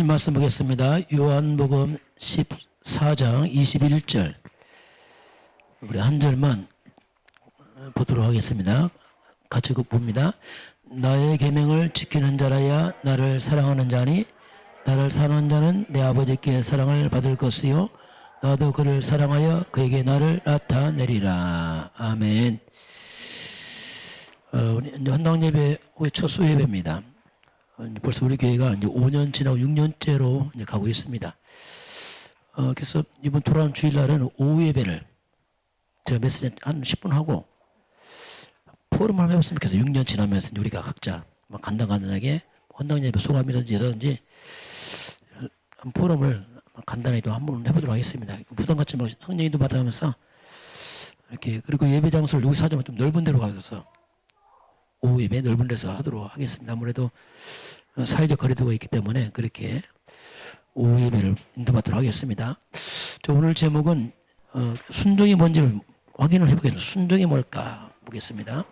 하나님 말씀 보겠습니다. 요한복음 14장 21절. 우리 한 절만 보도록 하겠습니다. 같이 봅니다. 나의 계명을 지키는 자라야 나를 사랑하는 자니 나를 사랑하는 자는 내 아버지께 사랑을 받을 것이요 나도 그를 사랑하여 그에게 나를 나타내리라. 아멘. 우리 이제 헌당 예배 후에 첫 수예배입니다. 벌써 우리 교회가 이제 5년 지나고 6년째로 이제 가고 있습니다. 그래서 이번 돌아온 주일날은 오후 예배를 제가 메시지 한 10분 하고 포럼을 한번 해봤으면 좋겠어요. 6년 지나면서 우리가 각자 간단하게 헌당 예배 소감이라든지 한 포럼을 간단하게 한번 해보도록 하겠습니다. 부담 갖지 말고 성령님도 받아가면서 이렇게 그리고 예배 장소를 여기서 하자면 좀 넓은 데로 가서 오후 예배 넓은 데서 하도록 하겠습니다. 아무래도 사회적 거리두기가 있기 때문에 그렇게 오후 예배를 인도받도록 하겠습니다. 오늘 제목은 순종이 뭔지를 확인을 해보겠습니다. 순종이 뭘까 보겠습니다.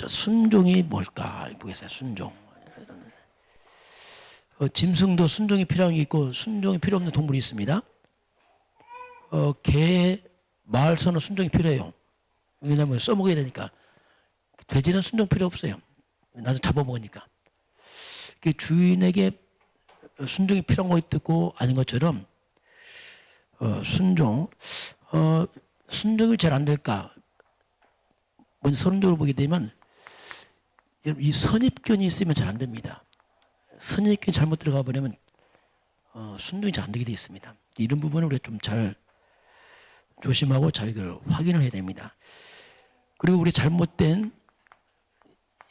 순종이 뭘까 보겠어요. 순종. 짐승도 순종이 필요한 게 있고 순종이 필요 없는 동물이 있습니다. 개, 말, 소는 순종이 필요해요. 왜냐하면 써먹어야 되니까. 돼지는 순종 필요 없어요. 나도 잡아먹으니까. 주인에게 순종이 필요한 거 있고 아닌 것처럼 순종이 잘 안 될까? 먼저 선언적으로 보게 되면 이 선입견이 있으면 잘 안 됩니다. 선입견이 잘못 들어가 버리면 순종이 잘 안 되게 되어 있습니다. 이런 부분을 우리가 좀 잘 조심하고 잘 확인을 해야 됩니다. 그리고 우리 잘못된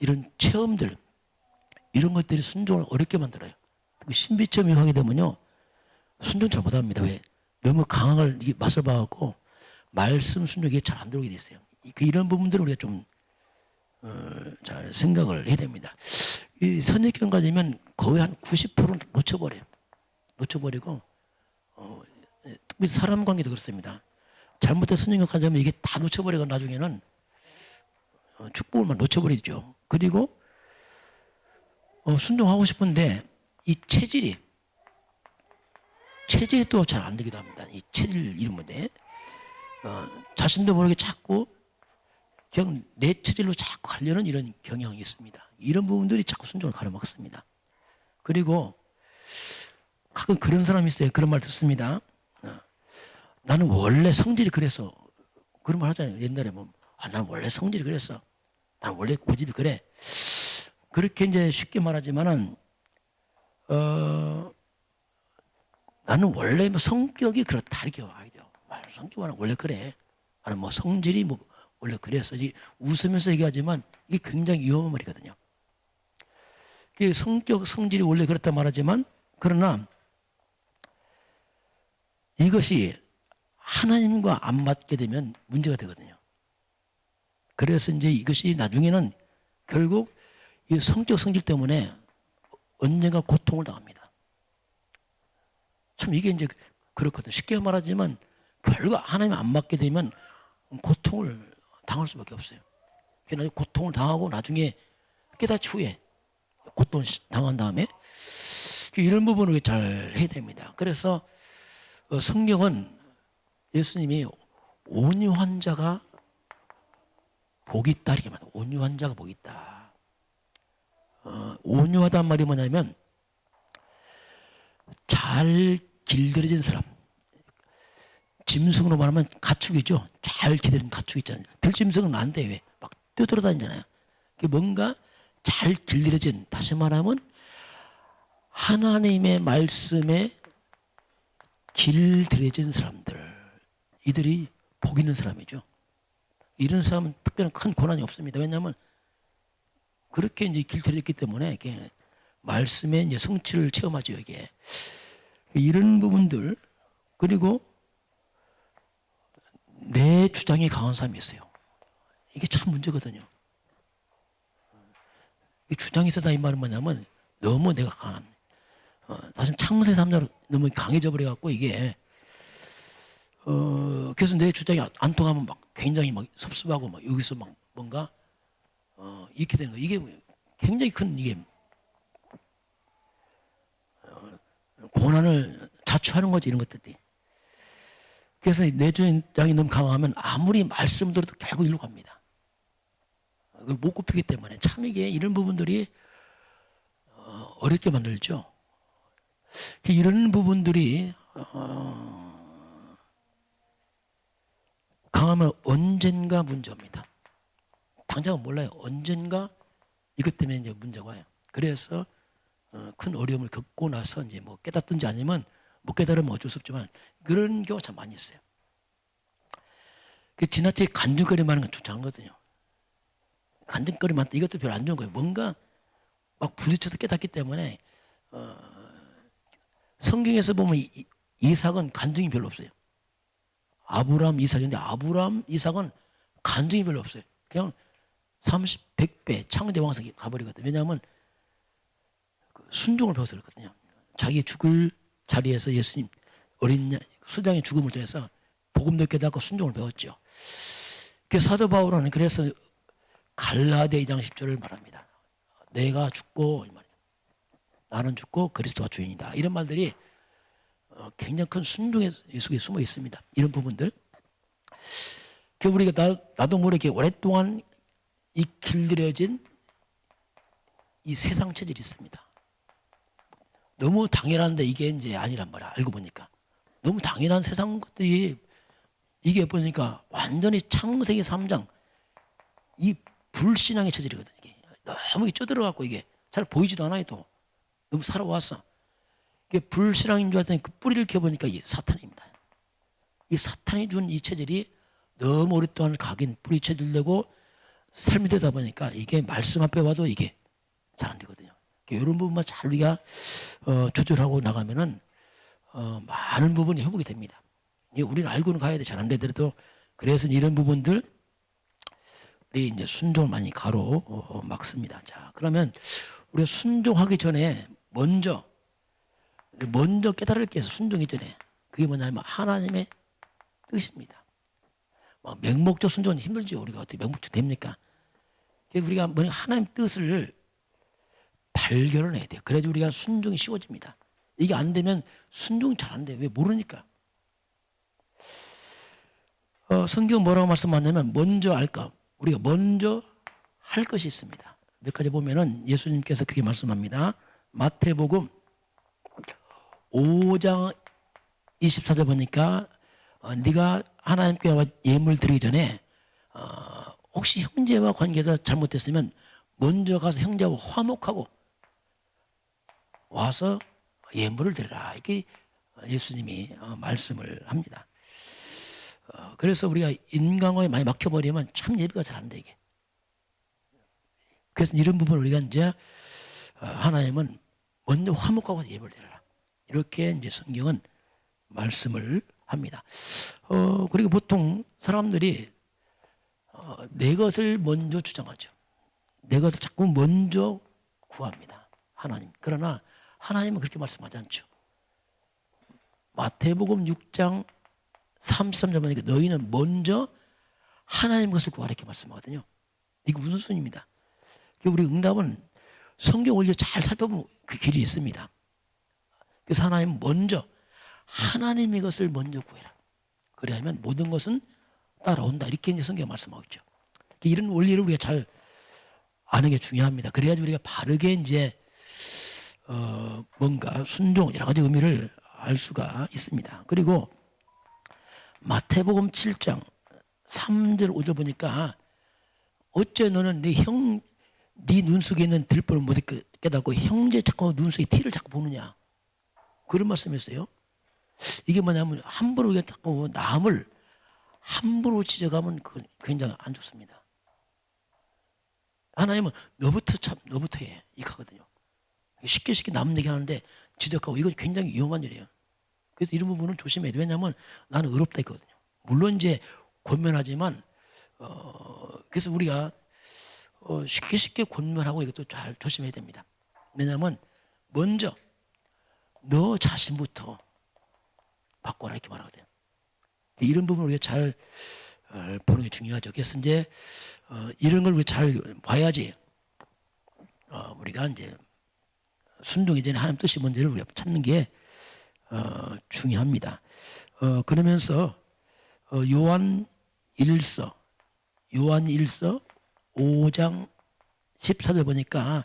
이런 체험들 이런 것들이 순종을 어렵게 만들어요. 신비체험이 하게 되면요 순종 잘 못합니다. 왜? 너무 강한 걸 맛을 봐갖고 말씀 순종이 잘 안 들어오게 돼 있어요. 이런 부분들을 우리가 좀 잘 생각을 해야 됩니다. 이 선입견 가지면 거의 한 90%는 놓쳐버리고 특히 사람 관계도 그렇습니다. 잘못된 선입견 가지면 이게 다 놓쳐버리고 나중에는 축복을 놓쳐버리죠. 그리고 순종하고 싶은데 이 체질이 또 잘 안 되기도 합니다. 이 체질 이름인데 자신도 모르게 자꾸 그냥 내 체질로 자꾸 가려는 이런 경향이 있습니다. 이런 부분들이 자꾸 순종을 가로막습니다. 그리고 가끔 그런 사람이 있어요. 그런 말 듣습니다. 나는 원래 성질이 그래서 그런 말 하잖아요. 옛날에 나는 원래 성질이 그랬어. 나는 원래 고집이 그래. 그렇게 이제 쉽게 말하지만은 나는 원래 성격이 그렇다 이렇게 와야 돼요. 성격은 원래 그래. 나는 성질이 원래 그래서 웃으면서 얘기하지만 이게 굉장히 위험한 말이거든요. 성질이 원래 그렇다 말하지만 그러나 이것이 하나님과 안 맞게 되면 문제가 되거든요. 그래서 이제 이것이 나중에는 결국 이 성격 성질 때문에 언젠가 고통을 당합니다. 참 이게 이제 그렇거든요. 쉽게 말하지만 결국 하나님 안 맞게 되면 고통을 당할 수밖에 없어요. 그래서 고통을 당하고 나중에 깨닫지 후에 고통을 당한 다음에 이런 부분을 잘 해야 됩니다. 그래서 성경은 예수님이 온유한 자가 복이 있다 이렇게 말합니다. 온유한 자가 복이 있다. 온유하단 말이 뭐냐면 잘 길들여진 사람. 짐승으로 말하면 가축이죠. 잘 기다린 가축 있잖아요. 들짐승은 안 돼. 왜? 막 뛰어돌아다니잖아요. 뭔가 잘 길들여진, 다시 말하면 하나님의 말씀에 길들여진 사람들. 이들이 복 있는 사람이죠. 이런 사람은 특별한 큰 고난이 없습니다. 왜냐하면 그렇게 이제 길들여졌기 때문에 이게 말씀의 이제 성취를 체험하죠. 이게 이런 부분들 그리고 내 주장이 강한 사람이 있어요. 이게 참 문제거든요. 이 주장이 세다 이 말은 뭐냐면 너무 내가 강한. 다시 창세 3장 너무 강해져 버려갖고 이게 그래서 내 주장이 안 통하면 굉장히 섭섭하고 여기서 뭔가 이렇게 되는 거예요. 이게 굉장히 큰 이게 고난을 자초하는 거지 이런 것들이. 그래서 내주장이 너무 강하면 아무리 말씀 들어도 결국 일로 갑니다. 그걸 못 굽히기 때문에 참 이게 이런 부분들이 어렵게 만들죠. 이런 부분들이 강하면 언젠가 문제입니다. 당장은 몰라요. 언젠가 이것 때문에 이제 문제가 와요. 그래서 큰 어려움을 겪고 나서 이제 뭐 깨닫든지 아니면 못 깨달으면 어쩔 수 없지만 그런 경우가 참 많이 있어요. 지나치게 간증거리 많은 건 좋지 않거든요. 간증거리 많다 이것도 별로 안 좋은 거예요. 뭔가 막 부딪혀서 깨닫기 때문에 성경에서 보면 이삭은 간증이 별로 없어요. 아브라함, 이삭인데 아브라함, 이삭은 간증이 별로 없어요. 그냥 30, 100배 창대왕석이 가버리거든요. 왜냐하면 순종을 배워서 그렇거든요. 자기 죽을 자리에서 예수님 어린 수장의 죽음을 통해서 복음도 깨닫고 순종을 배웠죠. 그 사도 바울은 그래서 갈라디아 2장 10절을 말합니다. 내가 죽고 나는 죽고 그리스도가 주인이다. 이런 말들이 굉장히 큰 순종의 속에 숨어 있습니다. 이런 부분들. 우리가 나도 모르게 오랫동안 이 길들여진 이 세상 체질이 있습니다. 너무 당연한데 이게 이제 아니란 말이야. 알고 보니까. 너무 당연한 세상 것들이 이게 보니까 완전히 창세기 3장 이 불신앙의 체질이거든요. 이게 너무 쪄들어갖고 이게 잘 보이지도 않아요. 또 너무 살아왔어. 이게 불신앙인 줄 알았더니 그 뿌리를 켜보니까 이게 사탄입니다. 이 사탄이 준 이 체질이 너무 오랫동안 각인 뿌리 체질되고 삶이 되다 보니까 이게 말씀 앞에 와도 이게 잘 안 되거든요. 이런 부분만 잘 우리가 조절하고 나가면은 많은 부분이 회복이 됩니다. 우리는 알고는 가야 돼. 잘 안 되더라도. 그래서 이런 부분들 우리 이제 순종을 많이 가로막습니다. 자, 그러면 우리가 순종하기 전에 먼저 깨달을 게 있어. 순종이 전에 그게 뭐냐면 하나님의 뜻입니다. 맹목적 순종은 힘들죠. 우리가 어떻게 맹목적 됩니까? 우리가 하나님 뜻을 발견을 해야 돼요. 그래야지 우리가 순종이 쉬워집니다. 이게 안 되면 순종이 잘 안 돼요. 왜? 모르니까. 성경은 뭐라고 말씀하냐면 먼저 알까? 우리가 먼저 할 것이 있습니다. 몇 가지 보면은 예수님께서 그렇게 말씀합니다. 마태복음 5장 24절 보니까 네가 하나님께 예물 드리기 전에 혹시 형제와 관계에서 잘못됐으면 먼저 가서 형제와 화목하고 와서 예물을 드리라. 이렇게 예수님이 말씀을 합니다. 그래서 우리가 인간과에 많이 막혀버리면 참 예배가 잘 안 돼, 이게. 그래서 이런 부분을 우리가 이제 하나님은 먼저 화목하고 와서 예물을 드리라. 이렇게 이제 성경은 말씀을 합니다. 그리고 보통 사람들이 내 것을 먼저 주장하죠. 내 것을 자꾸 먼저 구합니다. 하나님. 그러나 하나님은 그렇게 말씀하지 않죠. 마태복음 6장 33절 보니까 너희는 먼저 하나님 것을 구하라 이렇게 말씀하거든요. 이게 무슨 순입니다. 우리 응답은 성경 원리 잘 살펴보면 그 길이 있습니다. 그래서 하나님 먼저 하나님의 것을 먼저 구해라. 그래야면 모든 것은 따라온다. 이렇게 이제 성경 말씀하고 있죠. 이런 원리를 우리가 잘 아는 게 중요합니다. 그래야지 우리가 바르게 이제 뭔가 순종 여러 가지 의미를 알 수가 있습니다. 그리고 마태복음 7장 3절 5절 보니까 어째 너는 네 눈 속에 있는 들보를 못 깨닫고 형제 자꾸 눈 속에 티를 자꾸 보느냐. 그런 말씀이었어요. 이게 뭐냐면 함부로 자꾸 남을 함부로 지적하면 그건 굉장히 안 좋습니다. 하나님은 너부터 해. 이거 하거든요. 쉽게 남 얘기하는데 지적하고 이건 굉장히 위험한 일이에요. 그래서 이런 부분은 조심해야 돼요. 왜냐하면 나는 의롭다 했거든요. 물론 이제 권면하지만 그래서 우리가 쉽게 권면하고 이것도 잘 조심해야 됩니다. 왜냐하면 먼저 너 자신부터 바꿔라 이렇게 말하거든요. 이런 부분을 우리가 잘 보는 게 중요하죠. 그래서 이제 이런 걸 우리가 잘 봐야지 우리가 이제 순종이 전에 하나님 뜻이 뭔지를 우리가 찾는 게 중요합니다. 그러면서 요한 1서 5장 14절 보니까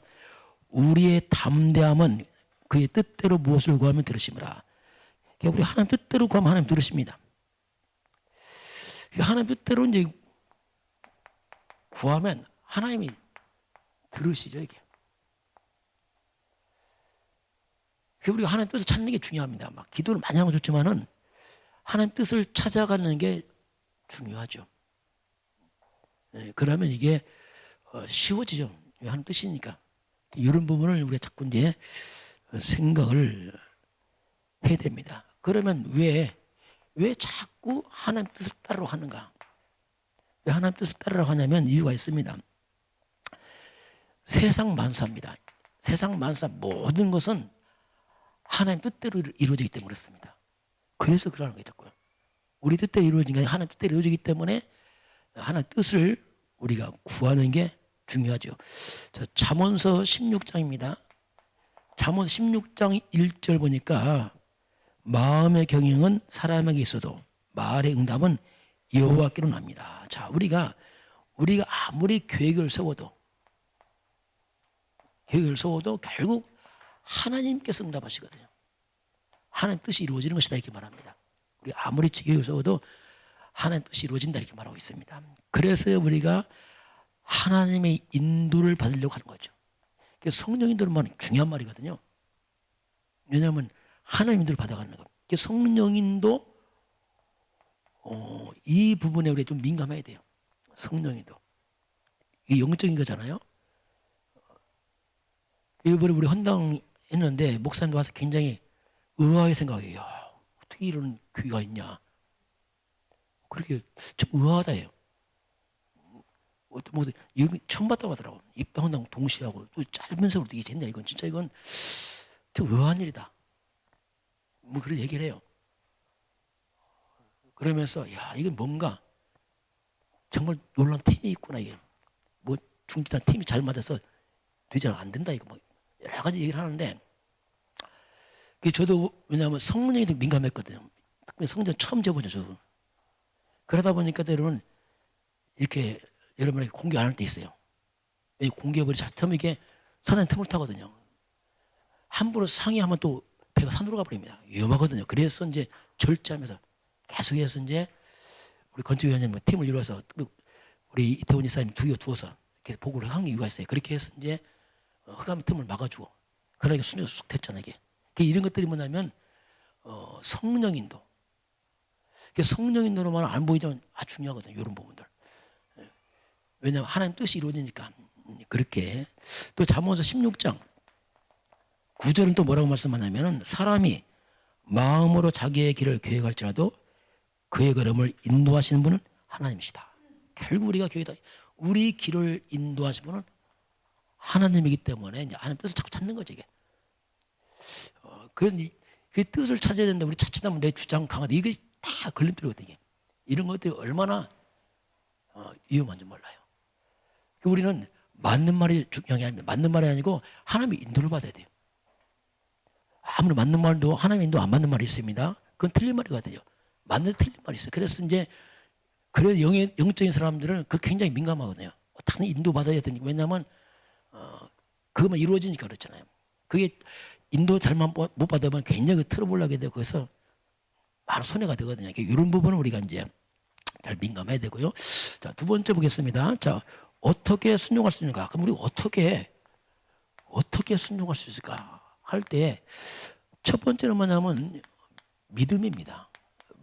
우리의 담대함은 그의 뜻대로 무엇을 구하면 들으심이라. 우리 하나님 뜻대로 구하면 하나님 들으십니다. 하나님 뜻대로 이제 구하면 하나님이 들으시죠, 이게. 우리가 하나님 뜻을 찾는 게 중요합니다. 막 기도를 많이 하면 좋지만은 하나님 뜻을 찾아가는 게 중요하죠. 그러면 이게 쉬워지죠. 하나님 뜻이니까. 이런 부분을 우리가 자꾸 이제 생각을 해야 됩니다. 그러면 왜 자꾸 하나님 뜻을 따르러 하는가? 왜 하나님 뜻을 따르러 하냐면 이유가 있습니다. 세상 만사입니다. 세상 만사 모든 것은 하나님 뜻대로 이루어지기 때문에 그렇습니다. 그래서 그러는 거예요, 자꾸요. 우리 뜻대로 이루어진 게 아니라 하나님 뜻대로 이루어지기 때문에 하나님 뜻을 우리가 구하는 게 중요하죠. 자, 잠언서 16장입니다. 잠언 16장 1절 보니까 마음의 경영은 사람에게 있어도 말의 응답은 여호와께로 납니다. 자, 우리가 아무리 계획을 세워도 결국 하나님께서 응답하시거든요. 하나님 뜻이 이루어지는 것이다 이렇게 말합니다. 우리 아무리 계획을 세워도 하나님 뜻이 이루어진다 이렇게 말하고 있습니다. 그래서 우리가 하나님의 인도를 받으려고 하는 거죠. 성령 인도는 중요한 말이거든요. 왜냐하면 하나님 인도를 받아가는 거. 성령 인도 이 부분에 우리 좀 민감해야 돼요. 성령 인도. 이게 영적인 거잖아요. 이번에 우리 헌당 했는데 목사님도 와서 굉장히 의아하게 생각해요. 야, 어떻게 이런 교회가 있냐. 그렇게 좀 의아하다예요. 어떤 목사 이거 처음 봤다고 하더라고. 입당 헌당 동시에 하고 또 짧은 세월로 이게 됐냐. 이건 진짜 이건 좀 의아한 일이다. 뭐 그런 얘기를 해요. 그러면서 야 이건 뭔가 정말 놀라운 팀이 있구나 이게. 뭐 중지단 팀이 잘 맞아서 되잖아 안 된다 이거 뭐 여러 가지 얘기를 하는데 저도 왜냐하면 성령이 좀 민감했거든요. 특히 성령 처음 재보죠 저도. 그러다 보니까 때로는 이렇게 여러분에게 공개 안 할 때 있어요. 공개해버리 처음 이게 사단이 틈을 타거든요. 함부로 상의하면 또 배가 산으로 가버립니다. 위험하거든요. 그래서 이제 절제하면서 계속해서 이제 우리 건축위원님 팀을 이루어서 우리 이태원 이사님 두어서 이렇게 보고를 한 이유가 있어요. 그렇게 해서 이제 흑암 틈을 막아주고 그러니까 순위가 쑥 됐잖아요. 이게 이런 것들이 뭐냐면 성령 인도. 성령 인도로만 안 보이지만 아주 중요하거든요. 이런 부분들. 왜냐하면 하나님 뜻이 이루어지니까 그렇게. 또 잠언서 16장 9절은 또 뭐라고 말씀하냐면 사람이 마음으로 자기의 길을 계획할지라도 그의 걸음을 인도하시는 분은 하나님이시다. 결국 우리가 우리 길을 인도하시는 분은 하나님이기 때문에 이제 하나님 뜻을 자꾸 찾는 거죠 이게. 그래서 그 뜻을 찾아야 되는데 우리 찾다 보면 내 주장 강하다 이게 다 걸림돌이거든요. 이런 것들이 얼마나 위험한지 몰라요. 우리는 맞는 말이 중요한 게 아닙니다. 맞는 말이 아니고 하나님의 인도를 받아야 돼요. 아무리 맞는 말도 하나님의 인도 안 맞는 말이 있습니다. 그건 틀린 말이거든요. 맞는 틀린 말이 있어요. 그래서 이제 그래서 영적인 사람들은 그 굉장히 민감하거든요. 당연히 인도 받아야 되니까. 왜냐하면 그것만 이루어지니까 그렇잖아요. 그게 인도 잘못 받으면 굉장히 틀어보려게 되고 그래서 바로 손해가 되거든요. 이런 부분은 우리가 이제 잘 민감해야 되고요. 자, 두 번째 보겠습니다. 자, 어떻게 순종할 수 있는가? 그럼 우리 어떻게 순종할 수 있을까? 할 때 첫 번째는 뭐냐면 믿음입니다.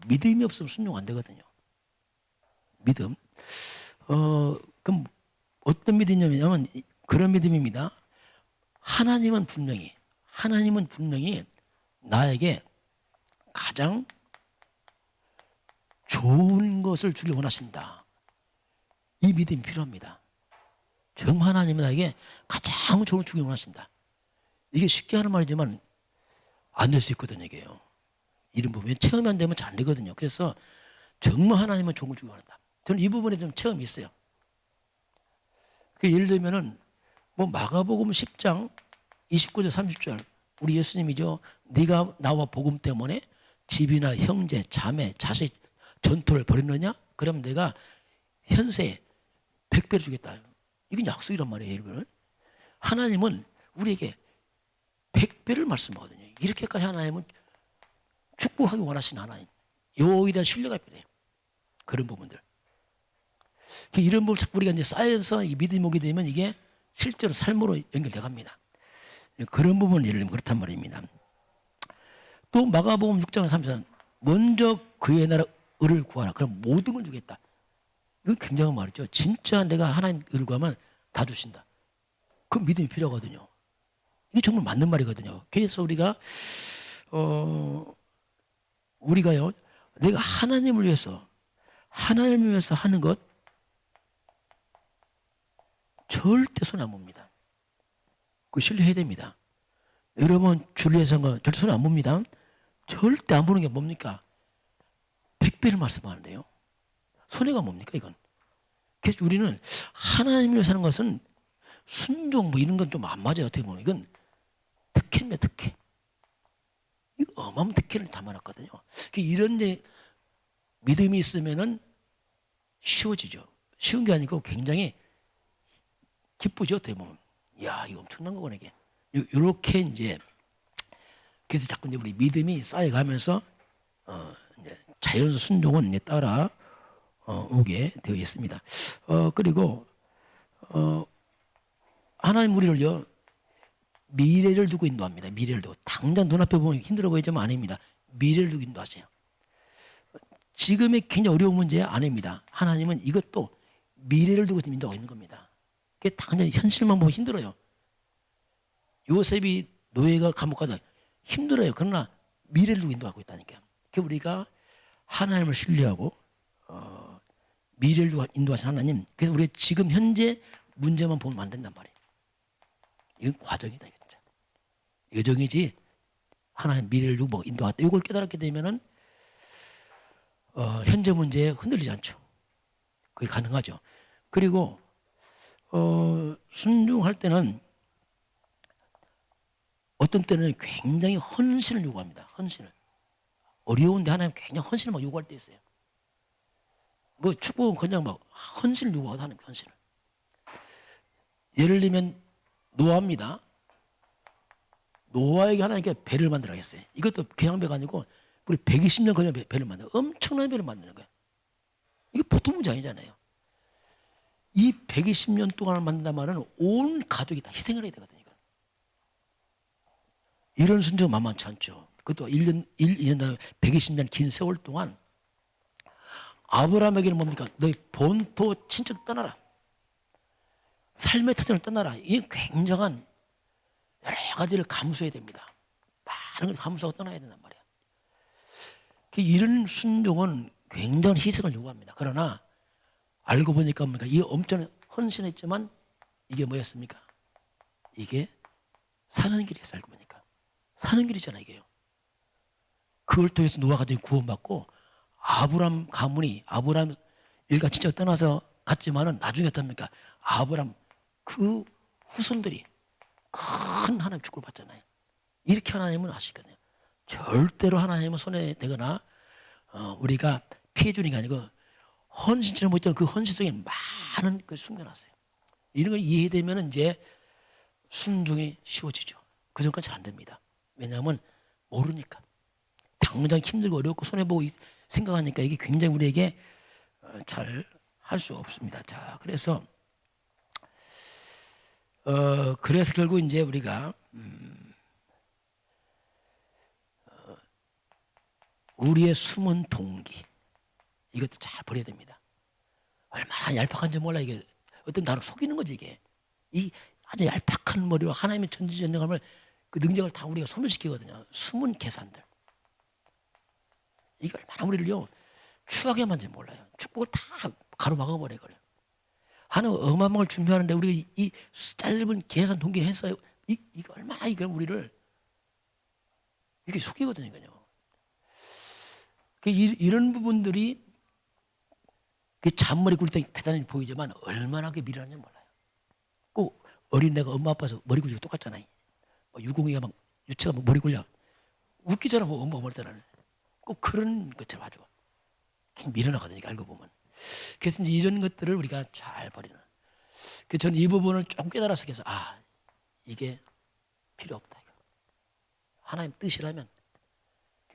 믿음이 없으면 순종 안 되거든요. 믿음. 그럼 어떤 믿음이냐면 그런 믿음입니다. 하나님은 분명히 나에게 가장 좋은 것을 주길 원하신다. 이 믿음이 필요합니다. 정말 하나님은 나에게 가장 좋은 걸 주길 원하신다. 이게 쉽게 하는 말이지만 안 될 수 있거든요. 이게요. 이런 부분에 체험이 안 되면 잘 안 되거든요. 그래서 정말 하나님은 좋은 걸 주길 원한다. 저는 이 부분에 좀 체험이 있어요. 예를 들면은 뭐 마가복음 10장 29절 30절 우리 예수님이죠. 네가 나와 복음 때문에 집이나 형제, 자매, 자식 전토를 벌였느냐? 그럼 내가 현세에 100배를 주겠다. 이건 약속이란 말이에요, 여러분. 하나님은 우리에게 100배를 말씀하거든요. 이렇게까지 하나님은 축복하기 원하시는 하나님. 여기에 대한 신뢰가 필요해요. 그런 부분들. 이런 부분을 자꾸 우리가 이제 쌓여서 믿음이 오게 되면 이게 실제로 삶으로 연결돼 갑니다. 그런 부분은 예를 들면 그렇단 말입니다. 또 마가복음 6장 34절 먼저 그의 나라 의를 구하라. 그럼 모든 걸 주겠다. 이건 굉장한 말이죠. 진짜 내가 하나님 의를 구하면 다 주신다. 그 믿음이 필요하거든요. 이게 정말 맞는 말이거든요. 그래서 우리가요, 내가 하나님을 위해서 하는 것 절대 손 안 봅니다. 그 신뢰해야 됩니다. 여러분 주를 위해서 한 거 절대 손 안 봅니다. 절대 안 보는 게 뭡니까? 100배를 말씀하는데요. 손해가 뭡니까 이건? 그래서 우리는 하나님을 위해서 하는 것은 순종 뭐 이런 건 좀 안 맞아요. 어떻게 보면 이건 특혜입니다. 특혜. 이거 어마어마한 특혜를 담아놨거든요. 이런 이제 믿음이 있으면은 쉬워지죠. 쉬운 게 아니고 굉장히 기쁘죠. 어떻게 보면. 이야, 이거 엄청난 거구나, 이게. 요렇게 이제, 그래서 자꾸 이제 우리 믿음이 쌓여가면서, 이제 자연스 순종은 이제 따라, 오게 되어 있습니다. 그리고, 하나님 우리를요, 미래를 두고 인도합니다. 미래를 두고. 당장 눈앞에 보면 힘들어 보이지만 아닙니다. 미래를 두고 인도하세요. 지금의 굉장히 어려운 문제 아닙니다. 하나님은 이것도 미래를 두고 인도하고 있는 겁니다. 그게 당장 현실만 보면 힘들어요. 요셉이 노예가 감옥 가다 힘들어요. 그러나 미래를 두고 인도하고 있다니까요. 그러니까 우리가 하나님을 신뢰하고 미래를 두고 인도하신 하나님. 그래서 우리가 지금 현재 문제만 보면 안 된단 말이에요. 이건 과정이다. 진짜. 여정이지 하나님 미래를 두고 인도하다. 이걸 깨달았게 되면은 현재 문제에 흔들리지 않죠. 그게 가능하죠. 그리고 순종할 때는 어떤 때는 굉장히 헌신을 요구합니다. 헌신을. 어려운데 하나님 굉장히 헌신을 막 요구할 때 있어요. 뭐 축복은 그냥 막 헌신을 요구하고 하는 헌신을. 예를 들면 노아입니다. 노아에게 하나님께 배를 만들어야겠어요. 이것도 그냥 배가 아니고 우리 120년 걸려 배를 만들어. 엄청난 배를 만드는 거예요. 이게 보통 문제 아니잖아요. 이 120년 동안을 만든단 말은 온 가족이 다 희생을 해야 되거든요. 이런 순종 만만치 않죠. 그것도 1년 120년 긴 세월 동안 아브라함에게는 뭡니까? 너희 본토 친척 떠나라. 삶의 터전을 떠나라. 이게 굉장한 여러 가지를 감수해야 됩니다. 많은 걸 감수하고 떠나야 된단 말이에요. 이런 순종은 굉장한 희생을 요구합니다. 그러나 알고 보니까 뭡니까? 이 엄청난 헌신했지만 이게 뭐였습니까? 이게 사는 길이었어요. 알고 보니까. 사는 길이잖아요. 이게요. 그걸 통해서 노아가 구원받고 아브람 가문이 아브람 일가 친척 떠나서 갔지만은 나중에 어떻습니까? 아브람 그 후손들이 큰 하나님 축복을 받잖아요. 이렇게 하나님은 아시거든요. 절대로 하나님은 손에 대거나 우리가 피해 주는 게 아니고 헌신처럼 못했던 그 헌신 속에 많은 걸 숨겨놨어요. 이런 걸 이해되면 이제 순종이 쉬워지죠. 그 전까지 잘 안 됩니다. 왜냐하면 모르니까. 당장 힘들고 어렵고 손해보고 생각하니까 이게 굉장히 우리에게 잘 할 수 없습니다. 자, 그래서 결국 이제 우리가 우리의 숨은 동기 이것도 잘 버려야 됩니다. 얼마나 얄팍한지 몰라. 이게 어떤 나를 속이는 거지. 이게 이 아주 얄팍한 머리로 하나님의 전지전능함을 그 능력을 다 우리가 소멸시키거든요. 숨은 계산들 이게 얼마나 우리를요 추하게 만지 몰라요. 축복을 다 가로막아버려 버려요. 하나님 어마어마한 걸 준비하는데 우리가 이 짧은 계산 동기를 했어요. 이게 얼마나 이게 우리를 이렇게 속이거든요. 이거요. 이런 부분들이 잔머리 굴 때 대단히 보이지만 얼마나 그게 미련한지 몰라요. 꼭 어린애가 엄마 아빠서 머리 굴리고 똑같잖아. 유공이가 막 유치가 막 머리 굴려. 웃기잖아. 뭐 엄마 머리 때는. 꼭 그런 것처럼 아주 미련하거든요. 알고 보면. 그래서 이제 이런 것들을 우리가 잘 버리는. 그래서 저는 이 부분을 좀 깨달아서 그래서 이게 필요 없다. 이거. 하나님 뜻이라면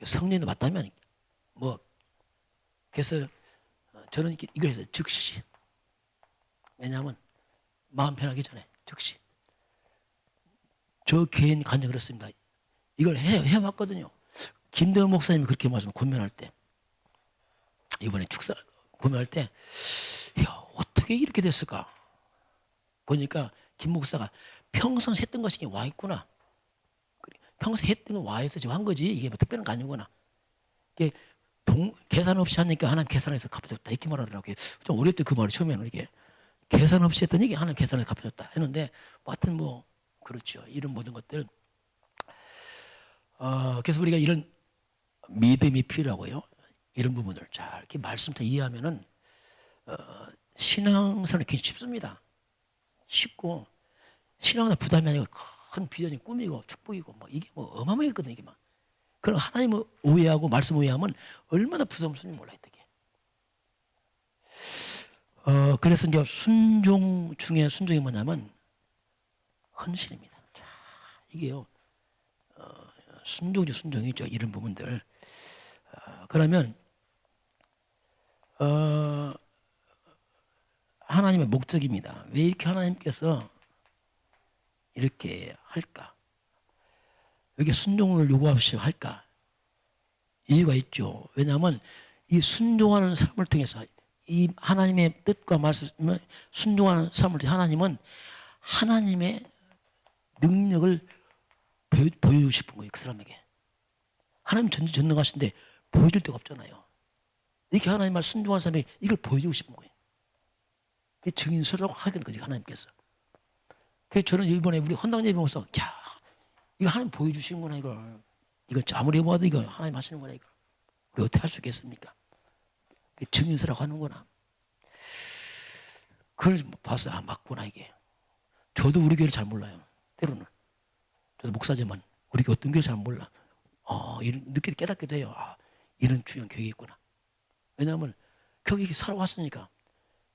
성령도 맞다면 뭐 그래서 저는 이걸 해서 즉시. 왜냐하면 마음 편하기 전에 즉시. 저 개인 간증 그렇습니다. 이걸 해왔거든요. 김대원 목사님이 그렇게 말씀 권면할 때 이번에 축사 권면할 때 어떻게 이렇게 됐을까 보니까 김 목사가 평생 했던 것이 와 있구나. 평생 했던 건 와 있어 지금 한 거지. 이게 뭐 특별한 거 아니구나. 이게 계산 없이 하니까 하나님 계산해서 갚아줬다 이렇게 말하더라고요. 좀 어릴 때 그 말을 처음에는 이게 계산 없이 했더니 하나님 계산해서 갚아줬다 했는데 하여튼 뭐 그렇죠. 이런 모든 것들. 그래서 우리가 이런 믿음이 필요하고요. 이런 부분을 잘 이렇게 말씀부터 이해하면은 신앙생활이 굉장히 쉽습니다. 쉽고 신앙은 부담이 아니고 큰 비전이 꿈이고 축복이고 뭐 이게 뭐 어마어마했거든요. 이게 막. 그럼 하나님을 오해하고 말씀 오해하면 얼마나 부담스러운지 몰라요. 되게. 그래서 이제 순종 중에 순종이 뭐냐면 헌신입니다. 자, 이게요. 순종이죠. 이런 부분들. 그러면 하나님의 목적입니다. 왜 이렇게 하나님께서 이렇게 할까? 왜 이렇게 순종을 요구하시고 할까? 이유가 있죠. 왜냐하면 이 순종하는 삶을 통해서 이 하나님의 뜻과 말씀을 순종하는 삶을 통해 하나님은 하나님의 능력을 보여주고 싶은 거예요. 그 사람에게. 하나님 전능하신데 보여줄 데가 없잖아요. 이렇게 하나님 말 순종한 사람이 이걸 보여주고 싶은 거예요. 그게 증인서라고 하는 거지 하나님께서. 그래서 저는 이번에 우리 헌당 예배 보면서 이거 하나님 보여주시는구나 이걸. 이거 아무리 해봐도 이거 하나님 하시는구나 이걸. 우리 어떻게 할 수 있겠습니까? 증인서라고 하는구나. 그걸 봐서 맞구나 이게. 저도 우리 교회를 잘 몰라요. 때로는. 저도 목사지만 우리 교회 어떤 교회 잘 몰라. 늦게 깨닫게 돼요. 이런 중요한 교회가 있구나. 왜냐하면 거기 살아왔으니까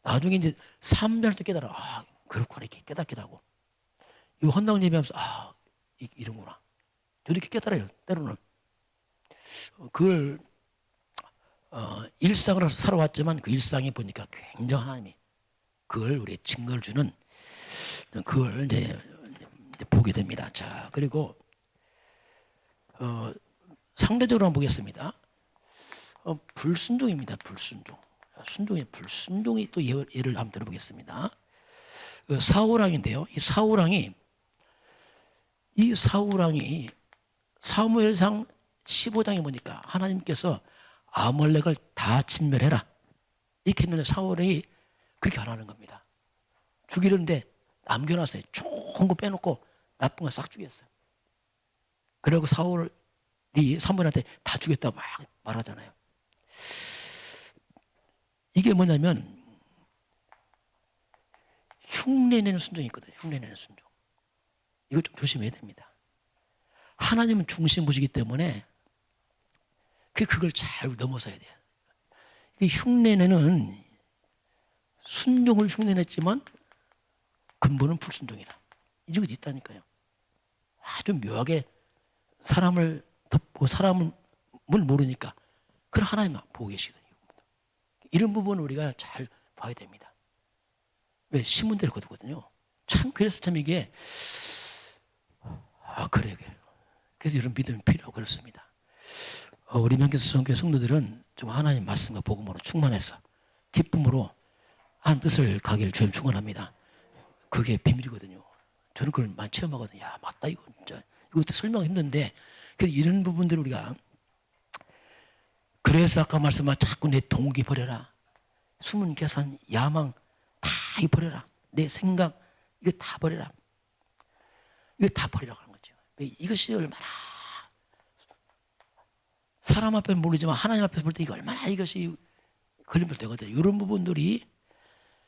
나중에 이제 3년 때 깨달아. 그렇구나 이렇게 깨닫기도 하고. 이 헌당 예배하면서 이런구나. 저렇게 깨달아요. 때로는. 그걸 일상으로 살아왔지만 그 일상에 보니까 굉장한 하나님이 그걸 우리의 증거를 주는 그걸 이제 보게 됩니다. 자, 그리고 상대적으로 한번 보겠습니다. 불순종입니다. 불순종. 불순종이 또 예를 한번 들어보겠습니다. 사울왕인데요. 이 사울왕이 사무엘상 15장에 보니까 하나님께서 아말렉을 다 진멸해라. 이렇게 했는데 사울이 그렇게 안 하는 겁니다. 죽이는데 남겨놨어요. 좋은 거 빼놓고 나쁜 거 싹 죽였어요. 그리고 사울이 사무엘한테 다 죽였다고 막 말하잖아요. 이게 뭐냐면 흉내내는 순종이 있거든요. 흉내내는 순종. 이거 좀 조심해야 됩니다. 하나님은 중심부시기 때문에 그걸 잘 넘어서야 돼요. 이 흉내내는 순종을 흉내냈지만 근본은 불순종이라. 이런 것이 있다니까요. 아주 묘하게 사람을 덮고 사람을 모르니까 그걸 하나님 보고 계시거든요. 이런 부분을 우리가 잘 봐야 됩니다. 왜? 신문대로 거두거든요. 참 그래서 참 이게 그래요. 그래서 이런 믿음이 필요하고 그렇습니다. 우리 명계수 성교회 성도들은 좀 하나님 말씀과 복음으로 충만해서 기쁨으로 하나님 뜻을 가기를 주님 축원합니다. 그게 비밀이거든요. 저는 그걸 많이 체험하거든요. 맞다 이거 진짜 이것도 설명 힘든데 그래서 이런 부분들을 우리가 그래서 아까 말씀한 자꾸 내 동기 버려라. 숨은 계산, 야망 다 버려라. 내 생각 이거 다 버려라. 이거 다 버리라고 하는 거죠. 이것이 얼마나 사람 앞에는 모르지만 하나님 앞에서 볼 때 이거 얼마나 이것이 걸림돌 되거든요. 이런 부분들이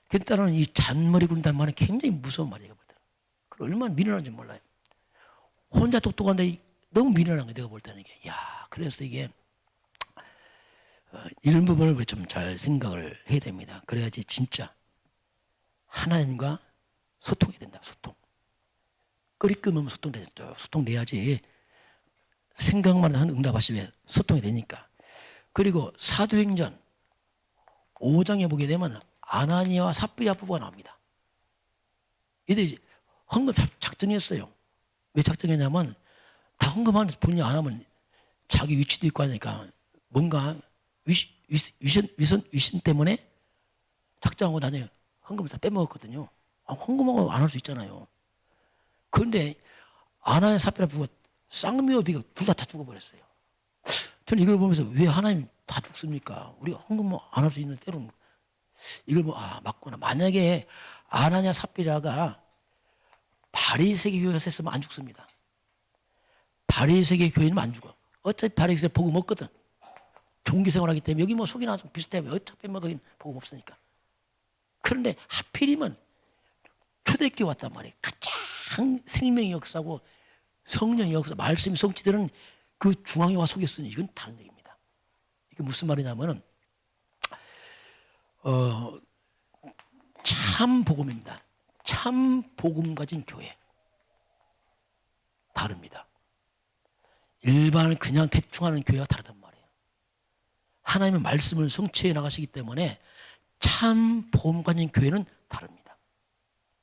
그때는 이 잔머리 굴린다는 말은 굉장히 무서운 말이에요. 얼마나 미련한지 몰라요. 혼자 똑똑한데 너무 미련한 거예요. 내가 볼 때는 이게. 야, 그래서 이게 이런 부분을 우리 좀 잘 생각을 해야 됩니다. 그래야지 진짜 하나님과 소통이 된다. 소통. 끓이끄면 소통되죠. 소통돼야지 생각만 하는 응답하시면 소통이 되니까. 그리고 사도행전 5장에 보게 되면 아나니아와 삽비라 부부가 나옵니다. 이들이 헌금 작정했어요. 왜 작정했냐면 다 헌금하는데 본인이 안 하면 자기 위치도 있고 하니까 뭔가 위신 때문에 작정하고 나중에 헌금을 다 빼먹었거든요. 헌금하고 안 할 수 있잖아요. 그런데 아나니아 삽비라 부부가 쌍미오비가 둘 다 죽어버렸어요. 저는 이걸 보면서 왜 하나님 다 죽습니까? 우리가 헌금 안 할 수 있는 때로는 이걸 맞구나. 만약에 아나니아 삽비라가 바리새계 교회에서 했으면 안 죽습니다. 바리새계 교회는 안 죽어. 어차피 바리새계 복음 없거든. 종기생활하기 때문에 여기 뭐 속이나 좀 비슷해. 어차피 뭐 복음 없으니까. 그런데 하필이면 초대교회 왔단 말이에요. 가장 생명의 역사고 성령의 역사, 말씀이 성취되는 그 중앙에 와 속였으니 이건 다른 얘기입니다. 이게 무슨 말이냐면은 참 복음입니다. 참 복음 가진 교회 다릅니다. 일반 그냥 대충 하는 교회와 다르단 말이에요. 하나님의 말씀을 성취해 나가시기 때문에 참 복음 가진 교회는 다릅니다.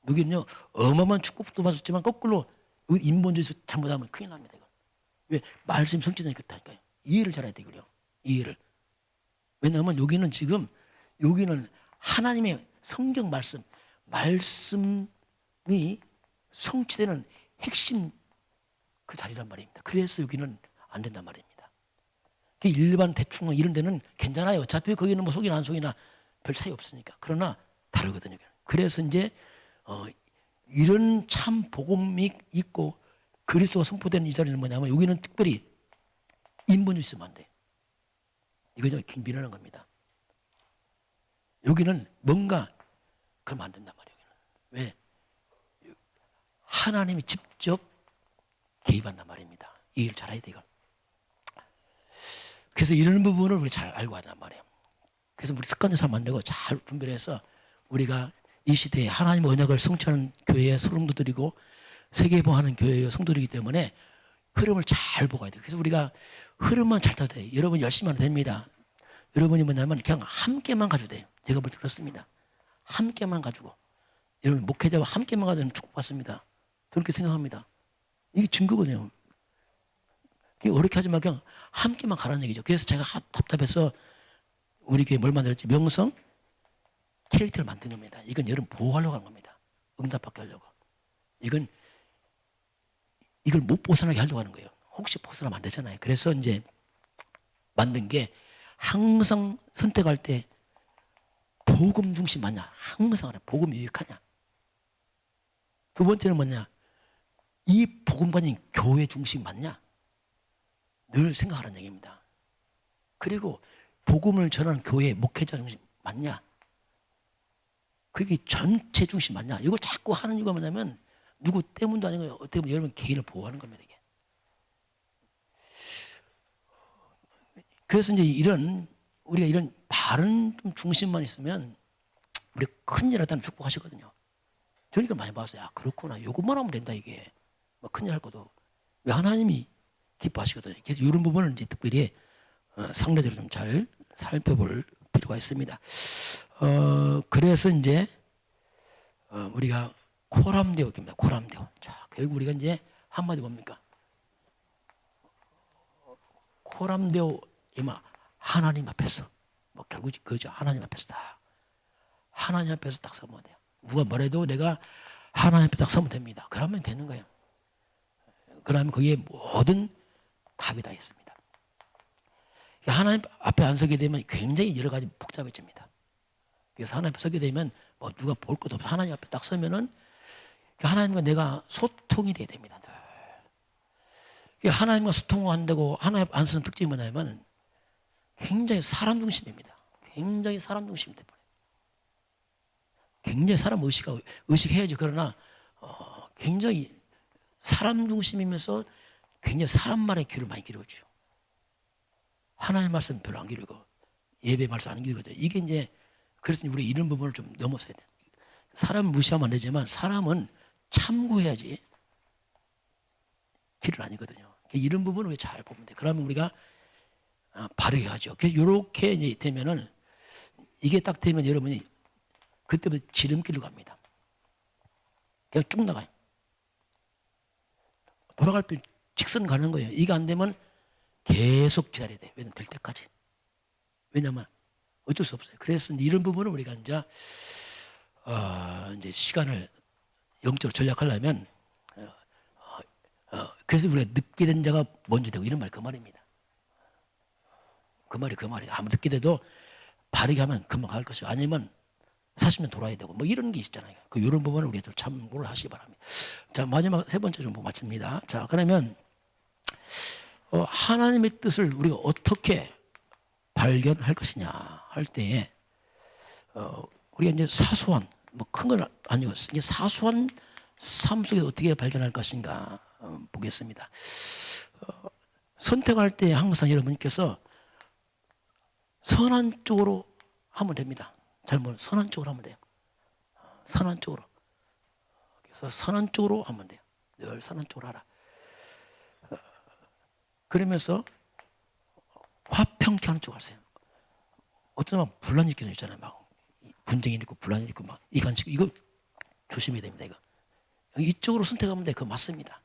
여기는요 어마어마한 축복도 받았지만 거꾸로 인본주의에서 잘못하면 큰일 납니다. 이거. 왜? 말씀 성취되니까 그렇다니까요. 이해를 잘해야 되고요. 이해를. 왜냐하면 여기는 하나님의 성경 말씀이 성취되는 핵심 그 자리란 말입니다. 그래서 여기는 안 된단 말입니다. 일반 대충 이런 데는 괜찮아요. 어차피 거기는 뭐 속이나 안 속이나 별 차이 없으니까. 그러나 다르거든요. 그래서 이제 이런 참 복음이 있고 그리스도가 선포되는 이 자리는 뭐냐면 여기는 특별히 인본주의 있으면 안 돼. 이거 좀 미련한 겁니다. 여기는 뭔가 그러면 안 된단 말이에요. 왜? 하나님이 직접 개입한단 말입니다. 이해를 잘해야 돼요. 그래서 이런 부분을 우리 잘 알고 하단 말이에요. 그래서 우리 습관적 삶 만들고 잘 분별해서 우리가 이 시대에 하나님의 언약을 성취하는 교회에 소름도 드리고 세계보하는 교회의 성도들이기 때문에 흐름을 잘 보고 가야 돼요. 그래서 우리가 흐름만 잘 타도 돼요. 여러분 열심히 하면 됩니다. 여러분이 뭐냐면 그냥 함께만 가지고 돼요. 제가 볼 때 그렇습니다. 함께만 가지고. 여러분 목회자와 함께만 가지고 축복받습니다. 그렇게 생각합니다. 이게 증거거든요. 어렵게 하지 말고 그냥 함께만 가라는 얘기죠. 그래서 제가 답답해서 우리 교회 뭘 만들었지? 명성 캐릭터를 만든 겁니다. 이건 여러분 보호하려고 하는 겁니다. 응답받게 하려고. 이걸 못 벗어나게 하려고 하는 거예요. 혹시 벗어나면 안 되잖아요. 그래서 이제 만든 게 항상 선택할 때 복음 중심 맞냐? 항상 복음 유익하냐? 두 번째는 뭐냐? 이 복음관인 교회 중심 맞냐? 늘 생각하라는 얘기입니다. 그리고 복음을 전하는 교회 목회자 중심 맞냐? 그게 전체 중심 맞냐? 이걸 자꾸 하는 이유가 뭐냐면 누구 때문도 아니고 어떻게 보면 여러분 개인을 보호하는 겁니다. 이게. 그래서 이제 우리가 이런 바른 중심만 있으면 우리 큰일 하다는 축복하시거든요. 저는 이걸 많이 봤어요. 아 그렇구나. 이것만 하면 된다 이게. 뭐 큰일 할 것도 왜 하나님이 기뻐하시거든요. 그래서 이런 부분을 이제 특별히 상례적으로 좀 잘 살펴볼 필요가 있습니다. 그래서 이제 우리가 코람데오입니다. 코람데오. 자, 결국 우리가 이제 한마디 뭡니까? 코람데오 이마 하나님 앞에서 뭐 결국 그죠. 하나님 앞에서 다 하나님 앞에서 딱 서면 돼요. 누가 뭐래도 내가 하나님 앞에 딱 서면 됩니다. 그러면 되는 거예요. 그러면 거기에 모든 답이 다 있습니다. 하나님 앞에 안 서게 되면 굉장히 여러 가지 복잡해집니다. 그래서 하나님 앞에 서게 되면 뭐 누가 볼 것도 없어. 하나님 앞에 딱 서면은 하나님과 내가 소통이 돼야 됩니다. 하나님과 소통한다고 하나님 앞에 안 서는 특징이 뭐냐면 굉장히 사람 중심입니다. 굉장히 사람 중심이 돼버려요. 굉장히 사람 의식해야죠. 그러나 굉장히 사람 중심이면서 굉장히 사람 말에 귀를 많이 기울여줘요. 하나님의 말씀 별로 안 기울이고 예배 말씀 안 기울여줘요. 이게 이제 그래서 우리 이런 부분을 좀 넘어서야 돼요. 사람 무시하면 안 되지만 사람은 참고해야지 길은 아니거든요. 이런 부분을 잘 보면 돼요. 그러면 우리가 바르게 하죠. 그래서 이렇게 이제 되면은 이게 딱 되면 여러분이 그때부터 지름길로 갑니다. 그냥 쭉 나가요. 돌아갈 때 직선 가는 거예요. 이게 안 되면 계속 기다려야 돼요. 왜냐면 될 때까지. 왜냐면 어쩔 수 없어요. 그래서 이런 부분을 우리가 이제 시간을 영적으로 전략하려면 그래서 우리가 늦게 된 자가 먼저 되고 이런 말이 그 말입니다. 그 말이에요. 아무 늦게 돼도 바르게 하면 금방 갈 것이고 아니면 40년 돌아야 되고 뭐 이런 게 있잖아요. 이런 부분을 우리가 좀 참고를 하시기 바랍니다. 자, 마지막 세 번째 정보 마칩니다. 자, 그러면 하나님의 뜻을 우리가 어떻게 발견할 것이냐 할 때에 우리가 이제 사소한 뭐 큰 건 아니고 이제 사소한 삶 속에 어떻게 발견할 것인가 보겠습니다. 선택할 때 항상 여러분께서 선한 쪽으로 하면 됩니다. 잘못 선한 쪽으로 하면 돼요. 선한 쪽으로. 그래서 선한 쪽으로 하면 돼요. 늘 선한 쪽으로 하라. 그러면서 화평케 하는 쪽으로 하세요. 어쩌면 분란이 일으키는 있잖아요. 막 분쟁이 있고 분란이 있고 막 이간식 이거 조심해야 됩니다. 이거 이쪽으로 선택하면 돼. 그거 맞습니다.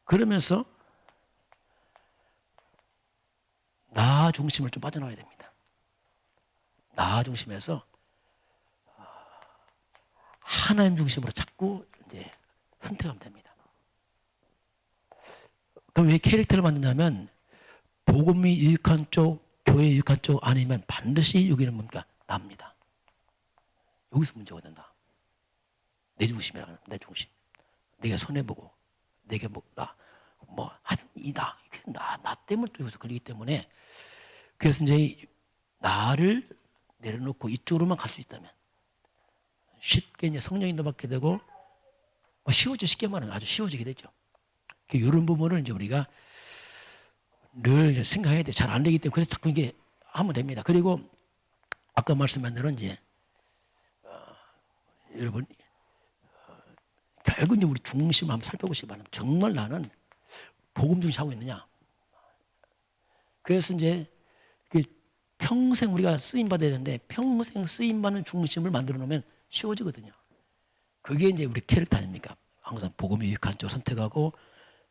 그러면서 나 중심을 좀 빠져나와야 됩니다. 나 중심에서 하나님 중심으로 자꾸 이제 선택하면 됩니다. 그럼 왜 캐릭터를 만드냐면 복음이 유익한 쪽, 교회 유익한 쪽 아니면 반드시 여기는 뭡니까? 나입니다. 여기서 문제가 된다. 내 중심이라고 하는 내 중심. 내가 손해보고 내게 나 때문에 또 여기서 걸리기 때문에 그래서 이제 나를 내려놓고 이쪽으로만 갈 수 있다면 쉽게 이제 성령인도 받게 되고 쉽게 말하면 아주 쉬워지게 되죠. 이런 부분을 이제 우리가 늘 생각해야 돼. 잘 안 되기 때문에 그래서 자꾸 이게 하면 됩니다. 그리고 아까 말씀한 대로 이제 여러분 결국 이제 우리 중심을 한번 살펴보시기 바랍니다. 정말 나는 복음 중심하고 있느냐. 그래서 이제 평생 우리가 쓰임 받아야 되는데 평생 쓰임 받는 중심을 만들어 놓으면 쉬워지거든요. 그게 이제 우리 캐릭터 아닙니까? 항상 복음이 유익한 쪽 선택하고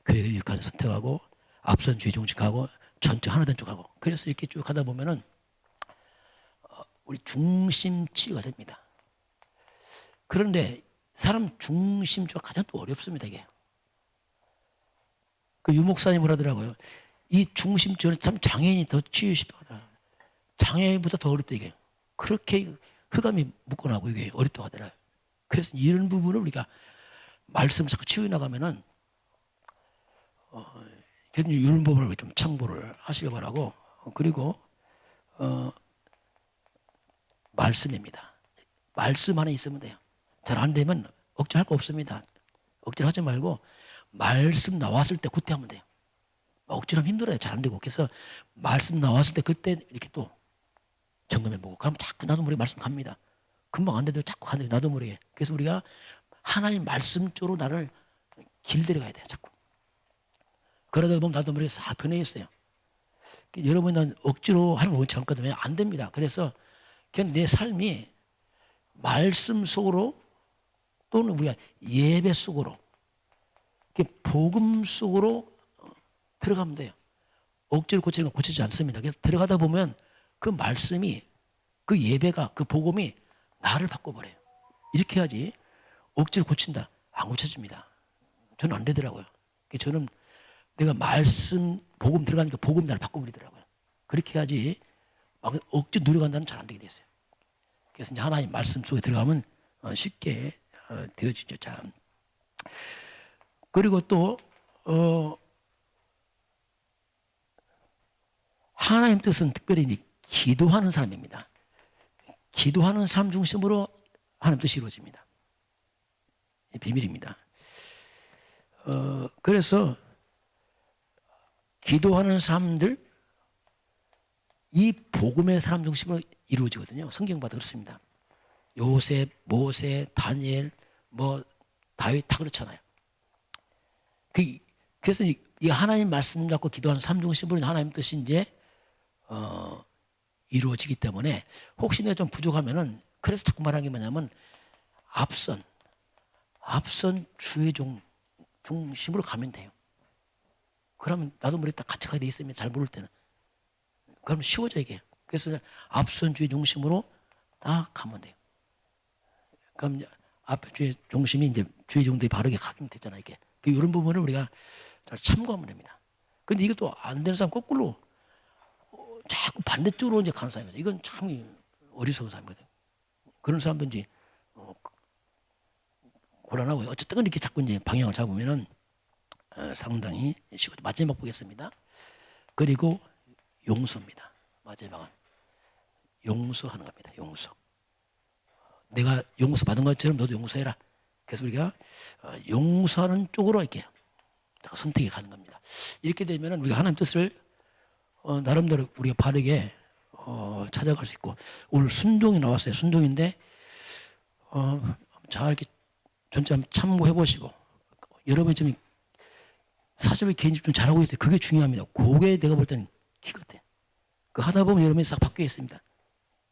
교회가 유익한 쪽 선택하고 앞선 주의 중심하고 전체 하나 된 쪽하고 그래서 이렇게 쭉 하다 보면은 우리 중심 치유가 됩니다. 그런데 사람 중심주가 가장 또 어렵습니다. 이게 그 유목사님 뭐라더라고요. 이 중심주는 참 장애인이 더 치유 쉽다고 하더라고요. 장애인보다 더 어렵다 이게. 그렇게 흑암이 묶어나고 이게 어렵다고 하더라고요. 그래서 이런 부분을 우리가 말씀을 자꾸 치유 나가면은 그래서 이런 부분을 좀 참고를 하시기 바라고 그리고 말씀입니다. 말씀 안에 있으면 돼요. 잘 안 되면 억지로 할 거 없습니다. 억지로 하지 말고 말씀 나왔을 때 그때 하면 돼요. 억지로 하면 힘들어요. 잘 안 되고. 그래서 말씀 나왔을 때 그때 이렇게 또 점검해보고 그럼 자꾸 나도 모르게 말씀 갑니다. 금방 안 돼도 자꾸 가요. 나도 모르게. 그래서 우리가 하나님 말씀 쪽으로 나를 길들여가야 돼요. 자꾸. 그러다 보면 나도 모르게 싹 변해 있어요. 여러분은 억지로 하는 거 원치 않거든요. 안 됩니다. 그래서 그냥 내 삶이 말씀 속으로 또는 우리가 예배 속으로 복음 속으로 들어가면 돼요. 억지로 고치는 건 고치지 않습니다. 그래서 들어가다 보면 그 말씀이 그 예배가 그 복음이 나를 바꿔버려요. 이렇게 해야지 억지로 고친다. 안 고쳐집니다. 저는 안 되더라고요. 저는 내가 말씀 복음 들어가니까 복음 나를 바꿔버리더라고요. 그렇게 해야지 막 억지로 노력한다는 잘 안 되게 됐어요. 그래서 이제 하나님 말씀 속에 들어가면 쉽게 되어지죠. 자, 그리고 또 하나님 뜻은 특별히 이제 기도하는 사람입니다. 기도하는 사람 중심으로 하나님 뜻이 이루어집니다. 이 비밀입니다. 그래서 기도하는 사람들, 이 복음의 사람 중심으로 이루어지거든요. 성경 봐도 그렇습니다. 요셉, 모세, 다니엘, 뭐 다윗 다 그렇잖아요. 그래서 이 하나님 말씀 갖고 기도하는 삶 중심으로 하나님 뜻이 이제 이루어지기 때문에 혹시 내가 좀 부족하면은, 그래서 자꾸 말하는 게 뭐냐면 앞선 주의 중심으로 가면 돼요. 그러면 나도 모르게 딱 같이 가게 돼 있으면, 잘 모를 때는. 그러면 쉬워져 이게. 그래서 앞선 주의 중심으로 딱 가면 돼요. 그럼 앞에 주의 중심이 이제 주의 중심이 바르게 가면 되잖아요. 이게. 이런 부분을 우리가 잘 참고하면 됩니다. 근데 이것도 안 되는 사람 거꾸로 자꾸 반대쪽으로 이제 가는 사람이죠. 이건 참 어리석은 사람이거든요. 그런 사람도 이제 곤란하고요. 어쨌든 이렇게 자꾸 이제 방향을 잡으면은 상당히 쉬워. 마지막 보겠습니다. 그리고 용서입니다. 마지막은 용서하는 겁니다. 용서. 내가 용서 받은 것처럼 너도 용서해라. 그래서 우리가 용서하는 쪽으로 이렇게 선택해 가는 겁니다. 이렇게 되면은 우리가 하나님 뜻을 나름대로 우리가 바르게 찾아갈 수 있고, 오늘 순종이 나왔어요. 순종인데 잘 이렇게 전체 한번 참고해 보시고, 여러분이 지금 사실 개인 집중 잘하고 있어요. 그게 중요합니다. 그게 내가 볼 때는 키거든. 그 하다 보면 여러분이 싹 바뀌어 있습니다.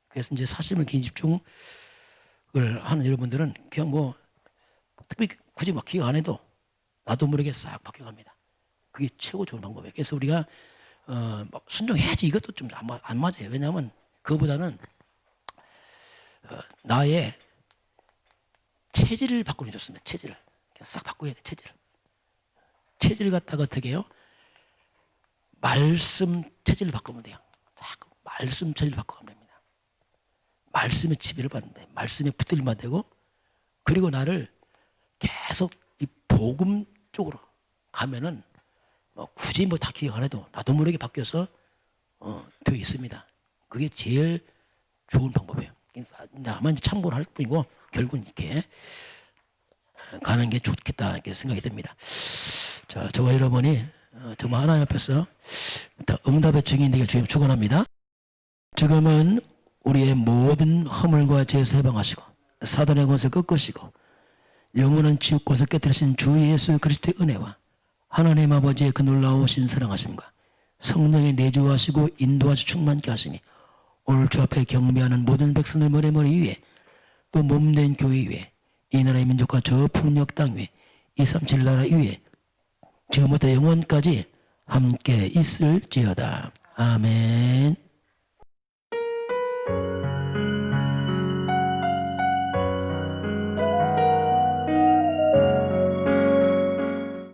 그래서 이제 사실을 개인 집중을 하는 여러분들은 그냥 뭐 특별히 굳이 막 기억 안 해도 나도 모르게 싹 바뀌어갑니다. 그게 최고 좋은 방법이에요. 그래서 우리가 순종해야지, 이것도 좀 안 맞아요. 왜냐하면 그거보다는 나의 체질을 바꾸는 게 좋습니다. 체질을 싹 바꿔야 돼. 체질을 갖다가 어떻게 해요? 말씀 체질을 바꾸면 돼요. 자꾸 말씀 체질을 바꾸면 됩니다. 말씀의 지배를 받는 거예요. 말씀에 붙들리면 되고, 그리고 나를 계속 이 복음 쪽으로 가면은 굳이 뭐 다 기억 안 해도 나도 모르게 바뀌어서 되어 있습니다. 그게 제일 좋은 방법이에요. 나만 이제 참고를 할 뿐이고, 결국은 이렇게 가는 게 좋겠다 이렇게 생각이 듭니다. 자, 저와 여러분이 정말 하나님 앞에서 응답의 증인 되길 주님 축원합니다. 지금은 우리의 모든 허물과 죄에서 해방하시고 사단의 것을 꺾으시고 영원한 지옥곳을 깨뜨리신 주 예수 그리스도의 은혜와 하나님 아버지의 그 놀라우신 사랑하심과 성령의 내주하시고 인도하시 충만케 하심이 오늘 주 앞에 경배하는 모든 백성들 머리 위에, 또 몸된 교회 위에, 이 나라의 민족과 저 풍력 땅 위에, 237 나라 위에 지금부터 영원까지 함께 있을지어다. 아멘.